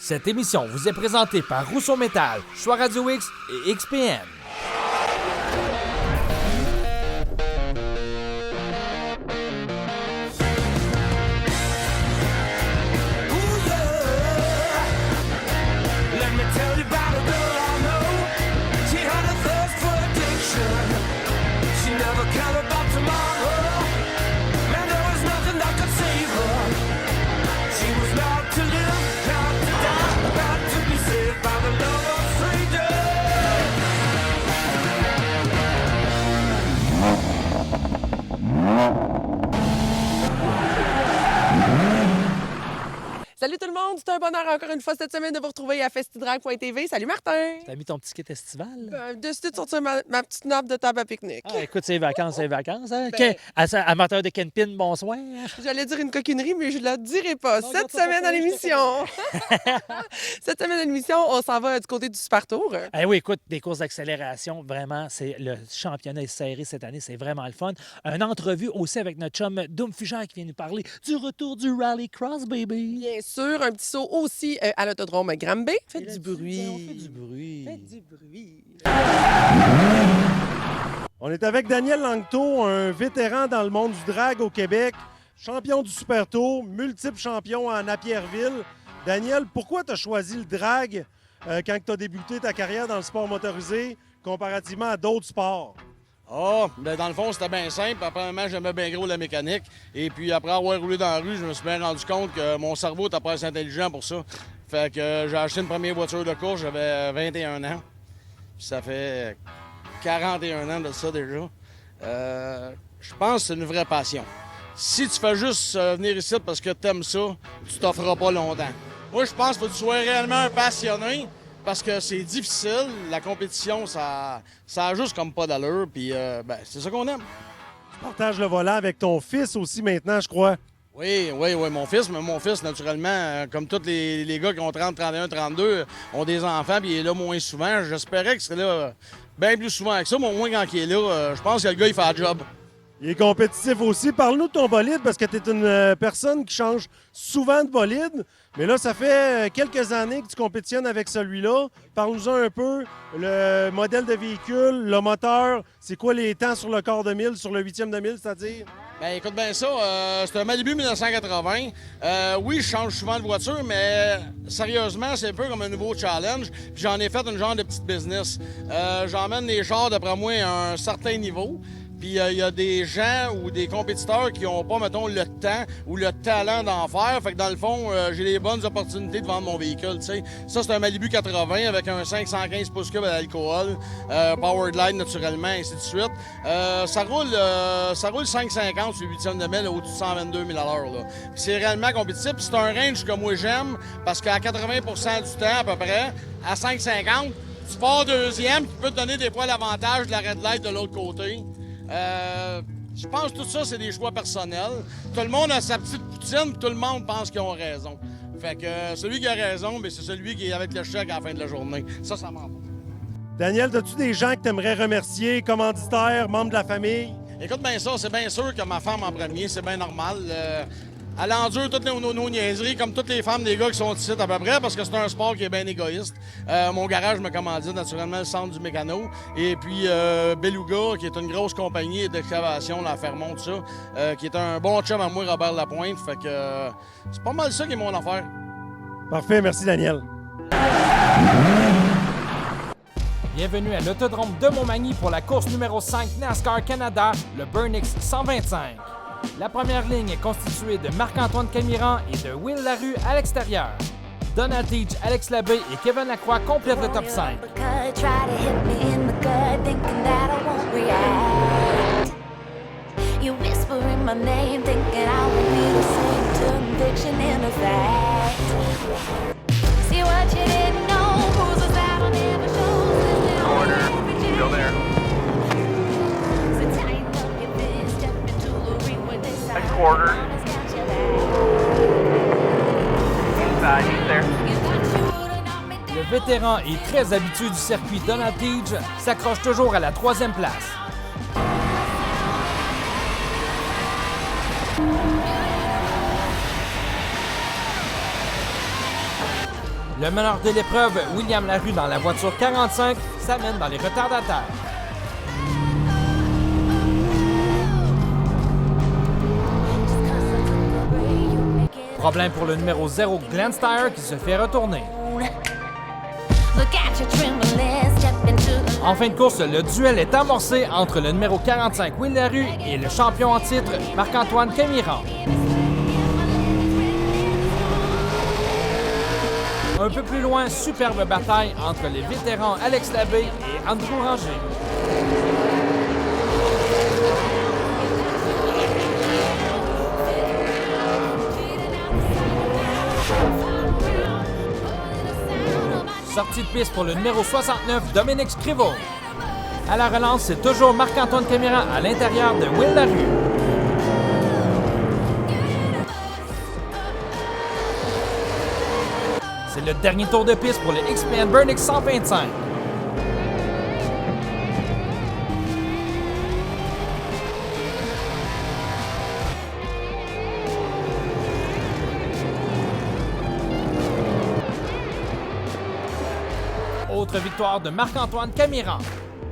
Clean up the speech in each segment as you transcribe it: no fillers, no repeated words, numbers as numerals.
Cette émission vous est présentée par Rousseau Métal, Choix Radio X et XPN. Salut tout le monde, c'est un bonheur encore une fois cette semaine de vous retrouver à festidrag.tv. Salut Martin! T'as mis ton petit kit estival? Décidé de sortir ma petite nappe de table à pique-nique. Ah, écoute, c'est les vacances, hein? Ben, Amateur de Kenpin, bonsoir. J'allais dire une coquinerie, mais je ne la dirai pas. Non, Cette regarde, semaine à l'émission, cette semaine à l'émission, on s'en va du côté du Super Tour. Eh oui, écoute, des courses d'accélération, vraiment, c'est le championnat est serré cette année, c'est vraiment le fun. Une entrevue aussi avec notre chum Doom Fugère qui vient nous parler du retour du Rally Cross, baby. Bien sûr, un petit saut aussi à l'autodrome Granby. Faites du bruit. On fait du bruit. Faites du bruit. On est avec Daniel Langto, un vétéran dans le monde du drag au Québec, champion du Super Tour, multiple champion en Napierville. Daniel, pourquoi tu as choisi le drag quand tu as débuté ta carrière dans le sport motorisé comparativement à d'autres sports? Ben dans le fond, c'était bien simple. Premièrement, j'aimais bien gros la mécanique. Et puis après avoir roulé dans la rue, je me suis bien rendu compte que mon cerveau n'était pas assez intelligent pour ça. Fait que j'ai acheté une première voiture de course, j'avais 21 ans. Puis ça fait 41 ans de ça déjà. Je pense que c'est une vraie passion. Si tu fais juste venir ici parce que tu aimes ça, tu t'offres pas longtemps. Moi, je pense qu'il faut que tu sois réellement un passionné. Parce que c'est difficile, la compétition, ça a juste comme pas d'allure, puis c'est ça qu'on aime. Tu partages le volant avec ton fils aussi maintenant, je crois. Oui, mon fils, mais mon fils, naturellement, comme tous les gars qui ont 30, 31, 32, ont des enfants, puis il est là moins souvent. J'espérais qu'il serait là bien plus souvent que ça, mais au moins quand il est là, je pense que le gars, il fait le job. Il est compétitif aussi. Parle-nous de ton bolide, parce que tu es une personne qui change souvent de bolide. Mais là, ça fait quelques années que tu compétitionnes avec celui-là. Parle-nous un peu, le modèle de véhicule, le moteur, c'est quoi les temps sur le quart de mille, sur le 8e de mille, c'est-à-dire? Ben écoute bien ça, c'est un Malibu 1980. Oui, je change souvent de voiture, mais sérieusement, c'est un peu comme un nouveau challenge. Puis j'en ai fait une genre de petite business. J'emmène les chars, d'après moi, à un certain niveau. Puis il y a des gens ou des compétiteurs qui n'ont pas, mettons, le temps ou le talent d'en faire. Fait que dans le fond, j'ai les bonnes opportunités de vendre mon véhicule, tu sais. Ça, c'est un Malibu 80 avec un 515 pouces cubes à l'alcool, Powerglide naturellement, ainsi de suite. Ça roule 5,50 sur le 8e de mille au-dessus de 122 000 à l'heure. Puis c'est réellement compétitif. Puis c'est un range que moi j'aime parce qu'à 80 du temps à peu près, à 5,50, tu pars deuxième qui peut te donner des fois l'avantage de la red light de l'autre côté. Je pense que tout ça, c'est des choix personnels. Tout le monde a sa petite poutine, puis tout le monde pense qu'ils ont raison. Fait que celui qui a raison, c'est celui qui est avec le chèque à la fin de la journée. Ça ment pas. Daniel, as-tu des gens que tu aimerais remercier, commanditaires, membres de la famille? Écoute bien ça, c'est bien sûr que ma femme en premier, c'est bien normal. Elle endure toutes nos niaiseries, comme toutes les femmes des gars qui sont ici à peu près, parce que c'est un sport qui est bien égoïste. Mon garage me commandite naturellement le centre du mécano. Et puis Beluga, qui est une grosse compagnie d'excavation dans la Fermont, tout ça, qui est un bon chum à moi, Robert Lapointe. Fait que c'est pas mal ça qui est mon affaire. Parfait, merci Daniel. Bienvenue à l'autodrome de Montmagny pour la course numéro 5 NASCAR Canada, le Burnix 125. La première ligne est constituée de Marc-Antoine Camiran et de Will Larue à l'extérieur. Donald Teach, Alex Labbé et Kevin Lacroix complètent le top 5. Quarter. Inside, he's there. Le vétéran et très habitué du circuit Donald Teach s'accroche toujours à la 3e place. Le meneur de l'épreuve, William Larue, dans la voiture 45, s'amène dans les retardataires. Problème pour le numéro 0, Glenn Steyer, qui se fait retourner. En fin de course, le duel est amorcé entre le numéro 45, Will Larue, et le champion en titre, Marc-Antoine Camiran. Un peu plus loin, superbe bataille entre les vétérans Alex Labbé et Andrew Ranger. Sortie de piste pour le numéro 69, Dominique Scrivo. À la relance, c'est toujours Marc-Antoine Camiran à l'intérieur de Will Larue. C'est le dernier tour de piste pour le XPN Burnix 125. Autre victoire de Marc-Antoine Camiran.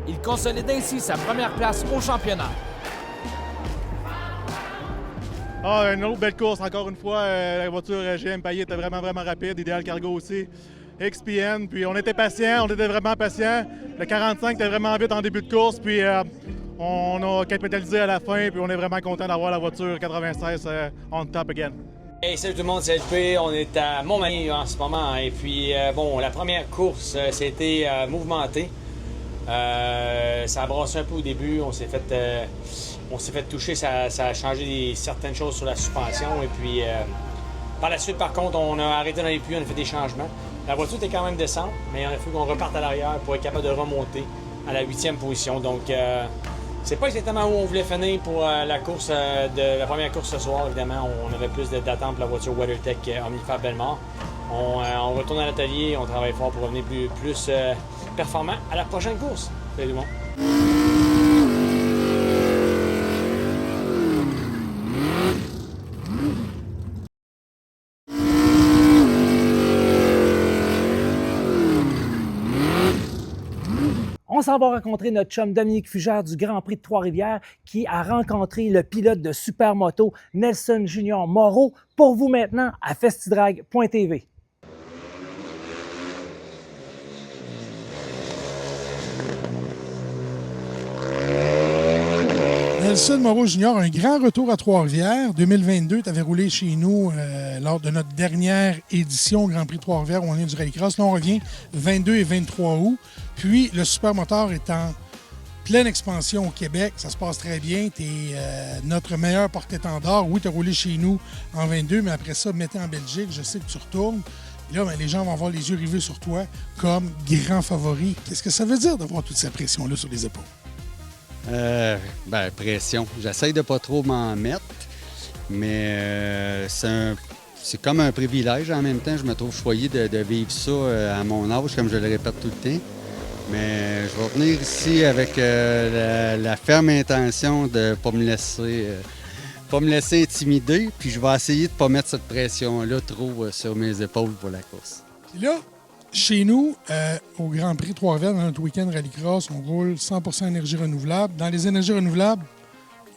Il consolide ainsi sa première place au championnat. Une autre belle course, encore une fois. La voiture GM Payet était vraiment rapide. Idéal Cargo aussi. XPN, puis on était patients, on était vraiment patients. Le 45 était vraiment vite en début de course, puis on a capitalisé à la fin, puis on est vraiment content d'avoir la voiture 96 on top again. Hey, salut tout le monde, c'est LP. On est à Montmagny en ce moment. Et puis, la première course, c'était mouvementé. Ça a brassé un peu au début. On s'est fait toucher. Ça a changé certaines choses sur la suspension. Et puis, par la suite, par contre, on a arrêté dans les pluies, on a fait des changements. La voiture était quand même descente, mais il a fallu qu'on reparte à l'arrière pour être capable de remonter à la 8e position. Donc, c'est pas exactement où on voulait finir pour la course de la première course ce soir. Évidemment, on avait plus d'attente pour la voiture WeatherTech Omnifab Bellemare. On retourne à l'atelier, on travaille fort pour revenir plus performant à la prochaine course. Salut tout le monde. On s'en va rencontrer notre chum Dominique Fugère du Grand Prix de Trois-Rivières qui a rencontré le pilote de Supermoto Nelson Junior Moreau pour vous maintenant à festidrag.tv. Nelson Moreau Junior, un grand retour à Trois-Rivières. 2022, tu avais roulé chez nous lors de notre dernière édition au Grand Prix de Trois-Rivières où on est du Rallycross. Là, on revient 22 et 23 août. Puis, le Supermoteur est en pleine expansion au Québec. Ça se passe très bien. Tu es notre meilleur porte-étendard. Oui, tu as roulé chez nous en 22, mais après ça, mettez en Belgique. Je sais que tu retournes. Et là, les gens vont avoir les yeux rivés sur toi comme grand favori. Qu'est-ce que ça veut dire d'avoir toute cette pression-là sur les épaules? Pression. J'essaie de pas trop m'en mettre, mais c'est comme un privilège en même temps. Je me trouve choyé de vivre ça à mon âge, comme je le répète tout le temps. Mais je vais venir ici avec la ferme intention de ne pas me laisser intimider, puis je vais essayer de ne pas mettre cette pression-là trop sur mes épaules pour la course. Et là, chez nous, au Grand Prix Trois-Rivières, dans notre week-end Rallycross, on roule 100% énergie renouvelable. Dans les énergies renouvelables,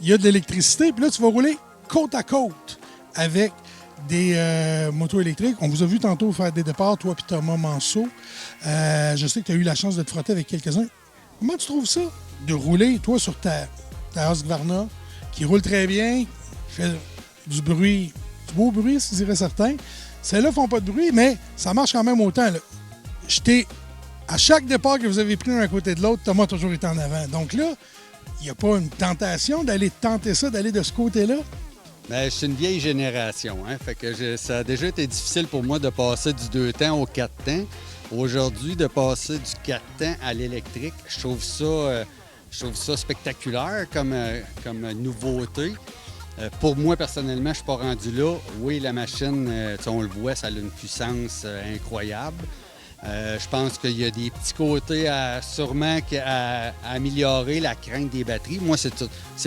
il y a de l'électricité. Puis là, tu vas rouler côte à côte avec des motos électriques. On vous a vu tantôt faire des départs, toi et Thomas Manceau. Je sais que tu as eu la chance de te frotter avec quelques-uns. Comment tu trouves ça de rouler, toi, sur ta Husqvarna, qui roule très bien, qui fait du bruit, du beau bruit, je dirais certains. Celles-là font pas de bruit, mais ça marche quand même autant. Là. À chaque départ que vous avez pris l'un à côté de l'autre, Thomas a toujours été en avant. Donc là, il n'y a pas une tentation d'aller tenter ça, d'aller de ce côté-là? Bien, je suis une vieille génération. Fait que ça a déjà été difficile pour moi de passer du 2 temps au 4 temps. Aujourd'hui, de passer du 4 temps à l'électrique, je trouve ça spectaculaire comme nouveauté. Pour moi, personnellement, je ne suis pas rendu là. Oui, la machine, on le voit, ça a une puissance incroyable. Je pense qu'il y a des petits côtés sûrement à améliorer, la crainte des batteries. Moi, c'est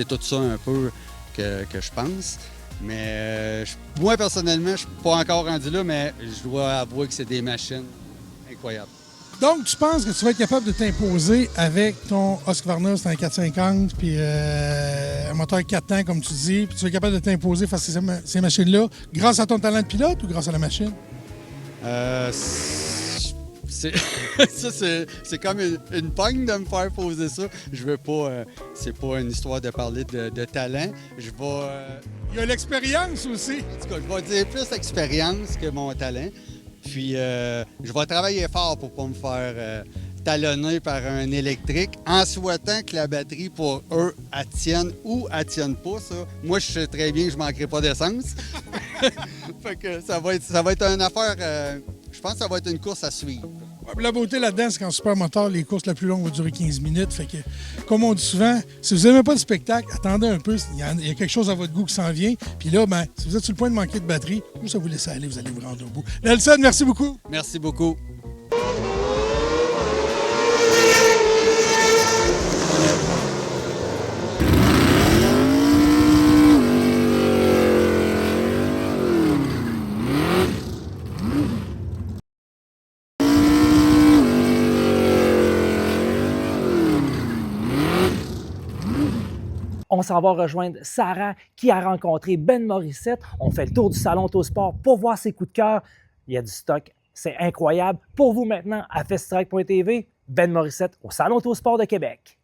tout ça un peu que je pense. Mais moi, personnellement, je suis pas encore rendu là, mais je dois avouer que c'est des machines incroyables. Donc, tu penses que tu vas être capable de t'imposer avec ton Husqvarna, c'est un 450, puis un moteur 4 temps, comme tu dis, puis tu vas être capable de t'imposer face à ces machines-là grâce à ton talent de pilote ou grâce à la machine? C'est comme une pogne de me faire poser ça. Je veux pas... c'est pas une histoire de parler de talent. Je vais... Il y a l'expérience aussi. En tout cas, je vais dire plus expérience que mon talent. Puis, je vais travailler fort pour pas me faire talonner par un électrique en souhaitant que la batterie, pour eux, elle tienne ou elle tienne pas. Ça. Moi, je sais très bien que je manquerai pas d'essence. Fait que ça va être une affaire... je pense que ça va être une course à suivre. La beauté là-dedans, c'est qu'en supermoteur, les courses la plus longue vont durer 15 minutes. Fait que, comme on dit souvent, si vous n'aimez pas le spectacle, attendez un peu. Il y a quelque chose à votre goût qui s'en vient. Puis là, ben, si vous êtes sur le point de manquer de batterie, juste à vous laisser aller, vous allez vous rendre au bout. Nelson, merci beaucoup. Merci beaucoup. On s'en va rejoindre Sarah qui a rencontré Ben Morissette. On fait le tour du salon Autosport pour voir ses coups de cœur. Il y a du stock, c'est incroyable. Pour vous maintenant à festidrag.tv, Ben Morissette au salon Autosport de Québec.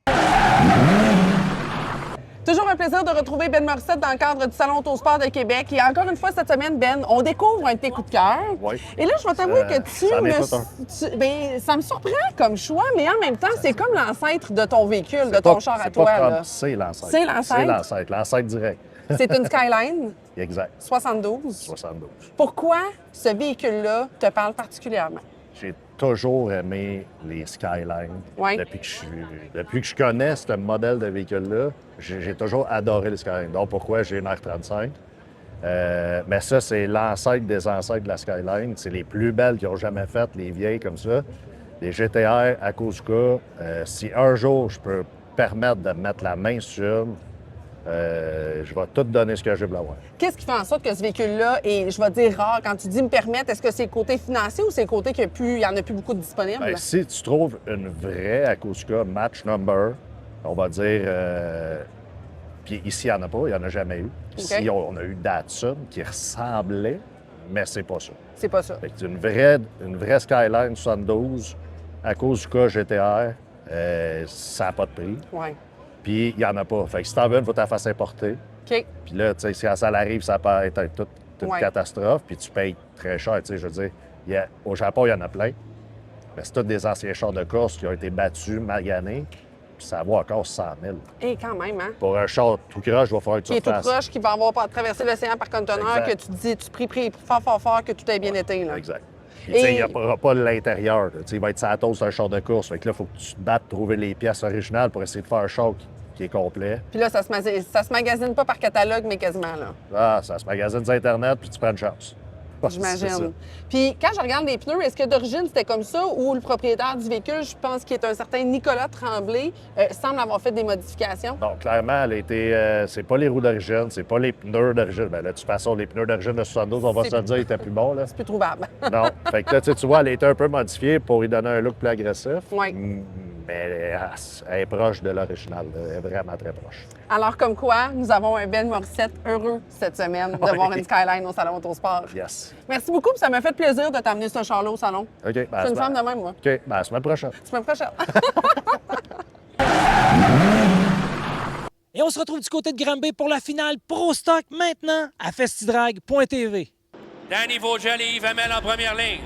Toujours un plaisir de retrouver Ben Morissette dans le cadre du Salon Autosport de Québec. Et encore une fois, cette semaine, Ben, on découvre un de tes coups de cœur. Oui. Et là, je vais t'avouer que ben, ça me surprend comme choix, mais en même temps, c'est comme l'ancêtre de ton véhicule, de ton char à toi. Là. C'est l'ancêtre. C'est l'ancêtre? C'est l'ancêtre direct. C'est une Skyline. Exact. 72. 72. Pourquoi ce véhicule-là te parle particulièrement? J'ai toujours aimé les Skylines. Oui. Depuis que je connais ce modèle de véhicule-là, j'ai toujours adoré les Skylines. Donc, pourquoi j'ai une R35? Mais ça, c'est l'ancêtre des ancêtres de la Skyline. C'est les plus belles qu'ils ont jamais faites, les vieilles comme ça. Les GTR, à cause du cas, si un jour je peux permettre de mettre la main sur une, je vais tout donner ce que j'ai pour l'avoir. Qu'est-ce qui fait en sorte que ce véhicule-là est, je vais dire, rare? Quand tu dis me permettre, est-ce que c'est le côté financier ou c'est le côté qu'il n'y en a plus beaucoup de disponibles? Bien, si tu trouves une vraie Akouska match number, on va dire... puis ici, il n'y en a pas, il n'y en a jamais eu. Ici, Okay. on a eu Datsun qui ressemblait, mais c'est pas ça. C'est pas ça. Fait que une vraie Skyline 72, Akouska GTR, ça n'a pas de prix. Oui. Puis il n'y en a pas. Fait que si t'en veux, il faut que tu la fasses importer. OK. Puis là, tu sais, quand ça arrive, ça peut être toute une Ouais. catastrophe. Puis tu payes très cher. Tu sais, je veux dire, au Japon, il y en a plein. Mais c'est tous des anciens chars de course qui ont été battus, maganés. Puis ça vaut encore 100 000. Et quand même, hein? Pour un char tout croche, il va falloir que tu Qui est tout refasses. proche, qui va avoir traversé l'océan par conteneur, Exact. que tu te dis, tu pries fort, que tout ait bien été. Là. Exact. Puis, tu sais, Et- il n'y aura pas l'intérieur. là. Tu sais, il va être sa toast un char de course. Fait que là, il faut que tu te battes, trouver les pièces originales pour essayer de faire un char qui est complet. Puis là, ça se magasine pas par catalogue, mais quasiment, là. Ah, ça se magasine sur Internet, puis tu prends une chance. C'est ça. J'imagine. Puis quand je regarde les pneus, est-ce que d'origine c'était comme ça ou le propriétaire du véhicule, je pense qu'il est un certain Nicolas Tremblay, semble avoir fait des modifications? Donc, clairement, elle a été. C'est pas les roues d'origine, c'est pas les pneus d'origine. Bien, là, de toute façon, les pneus d'origine de 72, on va se le dire, ils étaient plus bons, là. C'est plus trouvable. Non. Fait que là, tu vois, elle a été un peu modifiée pour lui donner un look plus agressif. Oui. Mais elle est proche de l'original. Elle est vraiment très proche. Alors, comme quoi, nous avons un Ben Morissette heureux cette semaine de voir une Skyline au Salon Autosport. Yes. Merci beaucoup, puis ça m'a fait plaisir de t'amener ce char-là au salon. OK. Ben, Je suis une femme de même, moi. OK. Ben, à la semaine prochaine. Semaine prochaine. Et on se retrouve du côté de Granby pour la finale Pro Stock maintenant à festidrag.tv. Danny Vogel et Yves Hamel en première ligne.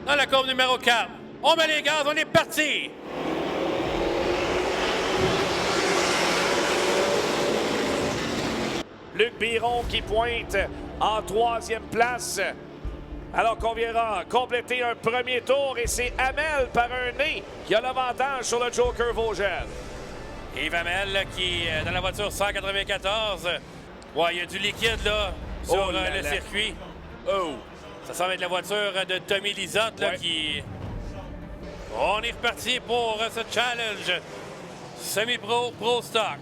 Dans la courbe numéro 4. On met les gaz, on est parti! Luc Biron qui pointe en troisième place. Alors qu'on viendra compléter un premier tour et c'est Hamel par un nez qui a l'avantage sur le Joker Vogel. Yves Hamel qui est dans la voiture 194. Ouais, il y a du liquide là sur le circuit. Oh! Ça semble être la voiture de Tommy Lisotte là, qui... On est reparti pour ce challenge semi-pro, pro stock.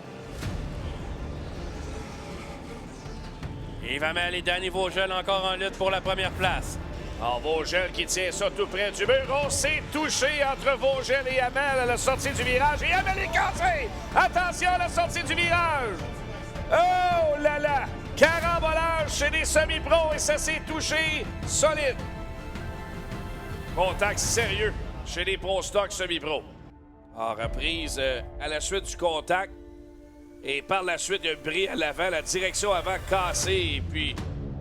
Yves Hamel et Danny Vogel encore en lutte pour la première place. Alors, Vogel qui tient ça tout près du mur. On s'est touché entre Vogel et Hamel à la sortie du virage. Et Hamel est cassé! Attention à la sortie du virage! Oh là là! Carambolage chez les semi-pros et ça s'est touché solide. Contact sérieux chez les Pro Stock semi-pro. En reprise à la suite du contact. Et par la suite, il y a un bris à l'avant, la direction avant cassée. Et puis,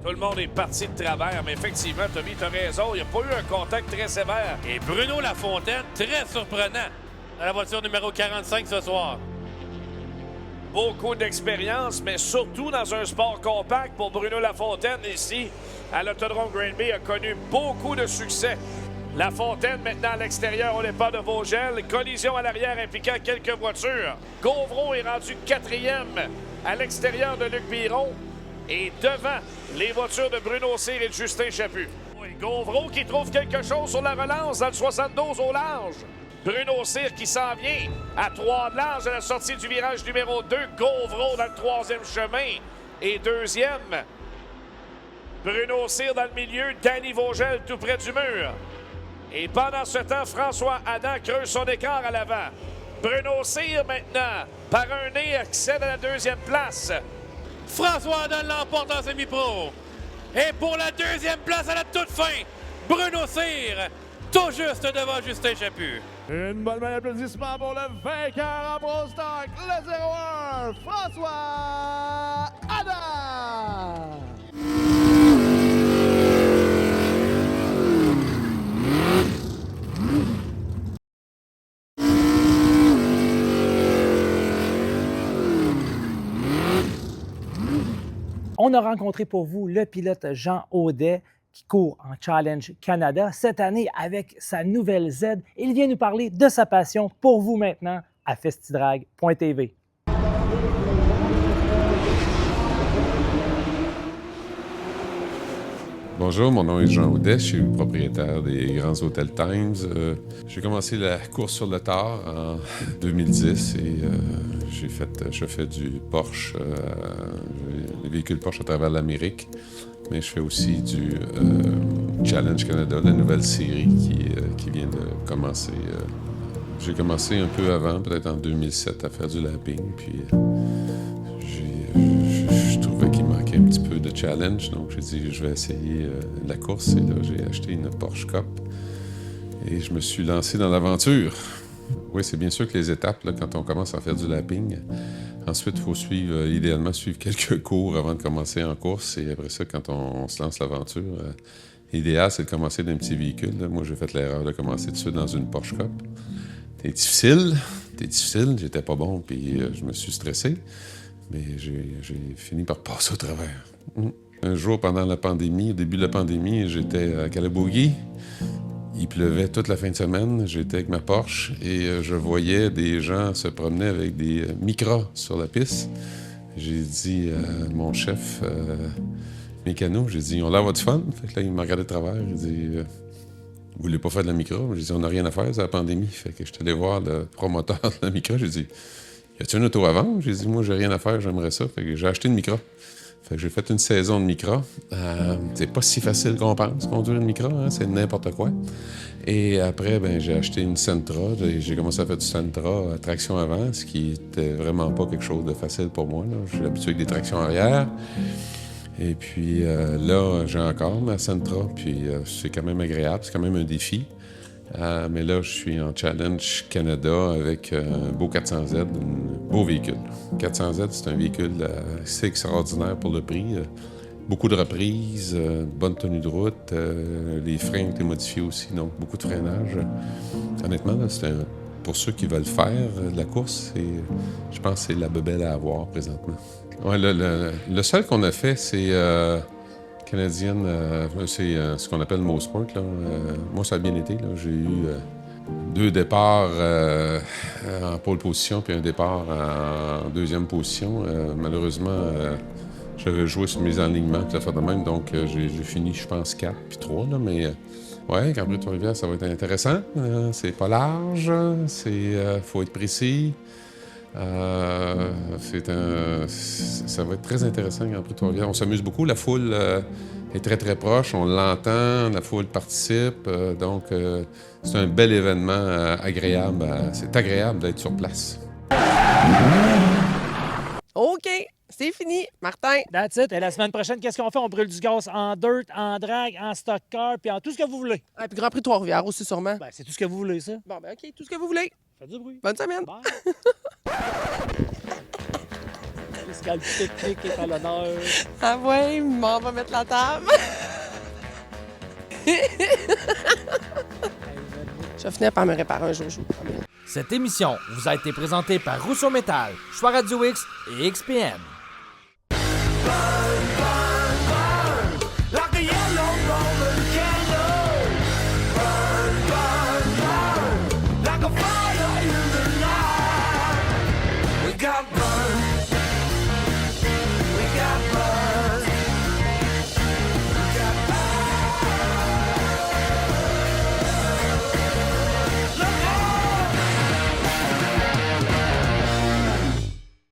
tout le monde est parti de travers. Mais effectivement, Tommy, tu as raison, il n'y a pas eu un contact très sévère. Et Bruno Lafontaine, très surprenant, dans la voiture numéro 45 ce soir. Beaucoup d'expérience, mais surtout dans un sport compact pour Bruno Lafontaine ici. À l'Autodrome Granby, a connu beaucoup de succès. Lafontaine maintenant à l'extérieur au départ de Vogel. Collision à l'arrière impliquant quelques voitures. Gauvreau est rendu 4e à l'extérieur de Luc Biron. Et devant les voitures de Bruno Cyr et de Justin Chaput. Gauvreau qui trouve quelque chose sur la relance dans le 72 au large. Bruno Cyr qui s'en vient à 3 de large à la sortie du virage numéro 2. Gauvreau dans le 3e chemin et 2e. Bruno Cyr dans le milieu. Danny Vogel tout près du mur. Et pendant ce temps, François Adam creuse son écart à l'avant. Bruno Cyr maintenant, par un nez, accède à la 2e place. François Adam l'emporte en semi-pro. Et pour la 2e place à la toute fin, Bruno Cyr, tout juste devant Justin Chaput. Une bonne main d'applaudissement pour le vainqueur en Pro Stock, le 0-1, François Adam! On a rencontré pour vous le pilote Jean Audet qui court en Challenge Canada cette année avec sa nouvelle Z. Il vient nous parler de sa passion pour vous maintenant à festidrag.tv. Bonjour, mon nom est Jean Audet, je suis le propriétaire des Grands Hôtels Times. J'ai commencé la course sur le tard en 2010 et je fais du Porsche, des véhicules Porsche à travers l'Amérique, mais je fais aussi du Challenge Canada, la nouvelle série qui vient de commencer. J'ai commencé un peu avant, peut-être en 2007, à faire du lapping, puis je trouvais qu'il manquait un petit peu de challenge, donc j'ai dit je vais essayer la course et là j'ai acheté une Porsche Cup et je me suis lancé dans l'aventure. Oui, c'est bien sûr que les étapes, là, quand on commence à faire du lapping, ensuite il faut idéalement suivre quelques cours avant de commencer en course et après ça, quand on se lance l'aventure, l'idéal c'est de commencer d'un petit véhicule. Là. Moi j'ai fait l'erreur de commencer tout de suite dans une Porsche Cup. C'était difficile, j'étais pas bon puis je me suis stressé. Mais j'ai fini par passer au travers. Un jour, pendant la pandémie, au début de la pandémie, j'étais à Calaboogie. Il pleuvait toute la fin de semaine. J'étais avec ma Porsche et je voyais des gens se promener avec des Micras sur la piste. J'ai dit à mon chef mécano, j'ai dit « On a votre fun? » Fait que là, il m'a regardé de travers. Il dit « Vous voulez pas faire de la Micra? » J'ai dit « On n'a rien à faire, c'est la pandémie. » Fait que je suis allé voir le promoteur de la Micra. J'ai dit « Y a-tu une auto à vendre? » J'ai dit « Moi, j'ai rien à faire, j'aimerais ça. » Fait que j'ai acheté une Micra. Fait que j'ai fait une saison de Micra. C'est pas si facile qu'on pense, conduire une Micra, hein? C'est n'importe quoi. Et après, j'ai acheté une Sentra. J'ai commencé à faire du Sentra à traction avant, ce qui était vraiment pas quelque chose de facile pour moi. Je suis habitué avec des tractions arrière. Et puis là, j'ai encore ma Sentra, puis c'est quand même agréable, c'est quand même un défi. Mais là, je suis en Challenge Canada avec un beau 400Z, un beau véhicule. 400Z, c'est un véhicule assez extraordinaire pour le prix. Beaucoup de reprises, bonne tenue de route, les freins ont été modifiés aussi, donc beaucoup de freinage. Honnêtement, là, pour ceux qui veulent faire de la course, je pense que c'est la bebelle à avoir présentement. Ouais, le seul qu'on a fait, c'est canadienne, c'est ce qu'on appelle Mosport. Moi, ça a bien été. J'ai eu 2 départs en pole position puis un départ en 2e position. Malheureusement, j'avais joué sur mes enlignements puis la fois de même, donc j'ai fini, je pense, 4 puis 3. Là, mais ouais, Grand Prix de Trois-Rivières, ça va être intéressant. C'est pas large, faut être précis. Ça va être très intéressant, le Grand Prix de Trois-Rivières. On s'amuse beaucoup. La foule est très, très proche. On l'entend. La foule participe. Donc, c'est un bel événement agréable. C'est agréable d'être sur place. OK, c'est fini. Martin. That's it. Et la semaine prochaine, qu'est-ce qu'on fait? On brûle du gaz en dirt, en drag, en stock car, puis en tout ce que vous voulez. Et puis Grand Prix de Trois-Rivières aussi, sûrement. Ben, c'est tout ce que vous voulez, ça. Bon, ben OK, tout ce que vous voulez. Faites du bruit. Bonne semaine. L'escale technique est à l'honneur. Ah ouais, on va mettre la table. Je vais finir par me réparer un joujou. Cette émission vous a été présentée par Rousseau Métal, Choix Radio X et XPN.